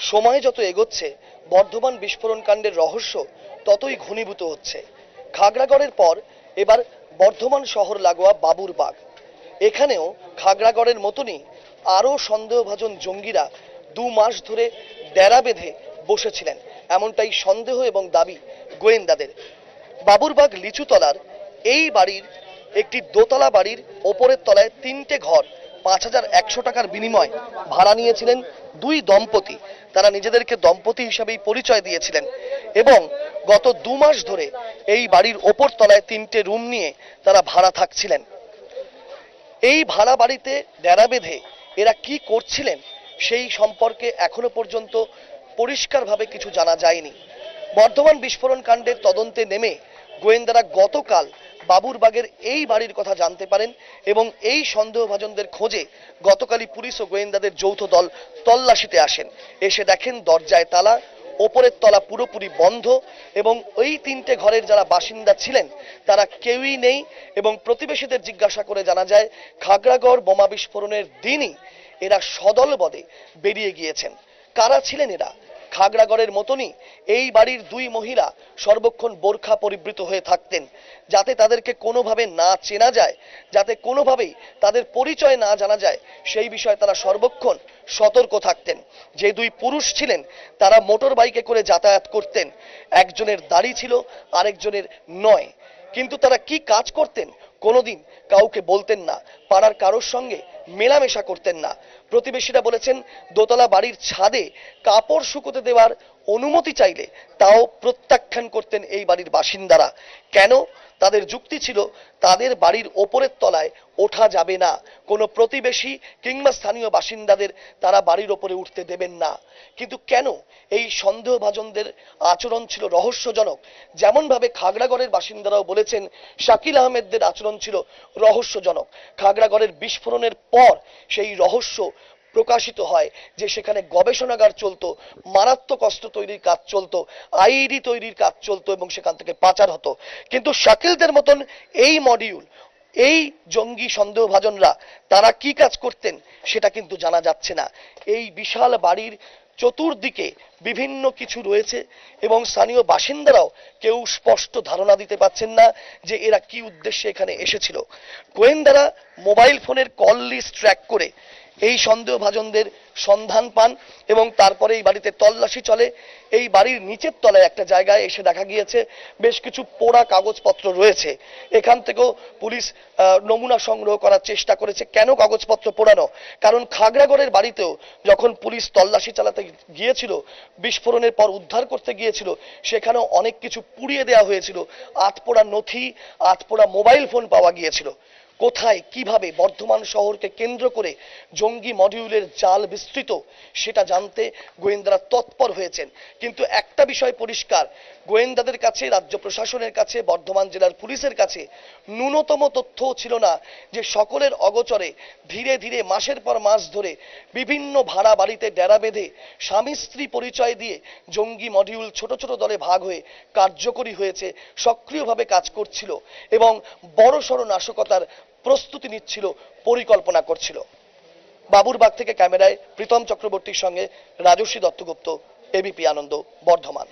সময় যত এগোচ্ছে বর্ধমান বিস্ফোরণ কাণ্ডের রহস্য ততই ঘনীভূত হচ্ছে। খাগড়াগড়ের পর এবার বর্ধমান শহর লাগোয়া বাবুরবাগ, এখানেও খাগড়াগড়ের মতনই আরো সন্দেহভাজন জঙ্গিরা 2 মাস ধরে ডেরা বেঁধে বসেছিলেন, এমনটাই সন্দেহ এবং দাবি গোয়েন্দাদের। বাবুরবাগ লিচুতলার এই বাড়ির একটি দোতলা বাড়ির ওপরের তলায় 3টে ঘর 5100 টাকার বিনিময়ে ভাড়া নিয়েছিলেন 2 দম্পতি। তারা নিজেদেরকে দম্পতি হিসাবেই পরিচয় দিয়েছিলেন এবং গত 2 মাস ধরে এই বাড়ির ওপর তলায় 3টে রুম নিয়ে তারা ভাড়া থাকছিলেন। এই ভাড়া বাড়িতে ডেরা বেঁধে এরা কি করছিলেন সেই সম্পর্কে এখনো পর্যন্ত পরিষ্কারভাবে কিছু জানা যায়নি। বর্ধমান বিস্ফোরণ কাণ্ডের তদন্তে নেমে গোয়েন্দারা গতকাল বাবুরবাগের এই বাড়ির কথা জানতে পারেন এবং এই সন্দেহভাজনদের খোঁজে গতকালই পুলিশ ও গোয়েন্দাদের যৌথ দল তল্লাশিতে আসেন। এসে দেখেন দরজায় তালা, ওপরের তলা পুরোপুরি বন্ধ এবং ওই 3টে ঘরের যারা বাসিন্দা ছিলেন তারা কেউই নেই। এবং প্রতিবেশীদের জিজ্ঞাসা করে জানা যায় খাগড়াগড় বোমা বিস্ফোরণের দিনই এরা সদলবদে বেরিয়ে গিয়েছেন। কারা ছিলেন এরা? খাগড়াগড়ের মতনই এই বাড়ির 2 মহিলা সর্বক্ষণ বোরখা পরিবৃত হয়ে থাকতেন, যাতে তাদেরকে কোনোভাবে না চেনা যায়, যাতে কোনোভাবেই তাদের পরিচয় না জানা যায় সেই বিষয়ে তারা সর্বক্ষণ সতর্ক থাকতেন। যে 2 পুরুষ ছিলেন তারা মোটর বাইকে করে যাতায়াত করতেন, একজনের দাড়ি ছিল আরেকজনের নয়। কিন্তু তারা কি কাজ করতেন কোনোদিন কাউকে বলতেন না, পাড়ার কারোর সঙ্গে মেলামেশা করতেন না। প্রতিবেশীরা বলেছেন দোতলা বাড়ির ছাদে কাপড় শুকোতে দেওয়ার অনুমতি চাইলে তাও প্রত্যাখ্যান করতেন এই বাড়ির বাসিন্দারা। কেন? তাদের যুক্তি ছিল তাদের বাড়ির ওপরের তলায় ওঠা যাবে না, কোনো প্রতিবেশী কিংবা স্থানীয় বাসিন্দাদের তারা বাড়ির ওপরে উঠতে দেবেন না। কিন্তু কেন? এই সন্দেহভাজনদের আচরণ ছিল রহস্যজনক। যেমন ভাবে খাগড়াগড়ের বাসিন্দারাও বলেছেন শাকিল আহমেদদের আচরণ ছিল রহস্যজনক। খাগড়াগড়ের বিস্ফোরণের পর সেই রহস্য প্রকাশিত হয় যে সেখানে গবেষণাগার চলতো, মারাত্মক অস্ত্র তৈরির কাজ চলতো, আইইডি তৈরির কাজ চলতো এবং সেখান থেকে পাচার হতো। কিন্তু শাকিলদের মতন এই মডিউল, এই জঙ্গি সন্দেহভাজনরা তারা কি কাজ করতেন সেটা কিন্তু জানা যাচ্ছে না। এই বিশাল বাড়ির চতুর্দিকে বিভিন্ন কিছু রয়েছে এবং স্থানীয় বাসিন্দারাও কেউ স্পষ্ট ধারণা দিতে পারছেন না যে এরা কি উদ্দেশ্যে এখানে এসেছিল। গোয়েন্দারা মোবাইল ফোনের কল লিস্ট ট্র্যাক করে এই সন্দেহভাজনদের সন্ধান পান এবং তারপরে এই বাড়িতে তল্লাশি চলে। এই বাড়ির নিচের তলায় একটা জায়গায় এসে দেখা গিয়েছে বেশ কিছু পোড়া কাগজপত্র রয়েছে। এখান থেকেও পুলিশ নমুনা সংগ্রহ করার চেষ্টা করেছে। কেন কাগজপত্র পোড়ানো? কারণ খাগড়াগড়ের বাড়িতেও যখন পুলিশ তল্লাশি চালাতে গিয়েছিল, বিস্ফোরণের পর উদ্ধার করতে গিয়েছিল, সেখানেও অনেক কিছু পুড়িয়ে দেওয়া হয়েছিল। আতপোড়া নথি, আতপোড়া মোবাইল ফোন পাওয়া গিয়েছিল। কোথায় কিভাবে বর্ধমান শহরকে কেন্দ্র করে জঙ্গি মডিউলের জাল বিস্তৃত সেটা জানতে গোয়েন্দারা তৎপর হয়েছেন। কিন্তু একটা বিষয় পরিষ্কার, গোয়েন্দাদের কাছে, রাজ্য প্রশাসনের কাছে, বর্ধমান জেলার পুলিশের কাছে ন্যূনতম তথ্যও ছিল না যে সকলের অগোচরে ধীরে ধীরে মাসের পর মাস ধরে বিভিন্ন ভাড়া বাড়িতে ডেরা বেঁধে স্বামী স্ত্রী পরিচয় দিয়ে জঙ্গি মডিউল ছোট ছোট দলে ভাগ হয়ে কার্যকরী হয়েছে, সক্রিয়ভাবে কাজ করছিল এবং বড়সড় নাশকতার প্রস্তুতি নিচ্ছিল, পরিকল্পনা করছিল। বাবুরবাগ থেকে ক্যামেরায় প্রীতম চক্রবর্তীর সঙ্গে রাজস্বী দত্তগুপ্ত, এবিপি আনন্দ, বর্ধমান।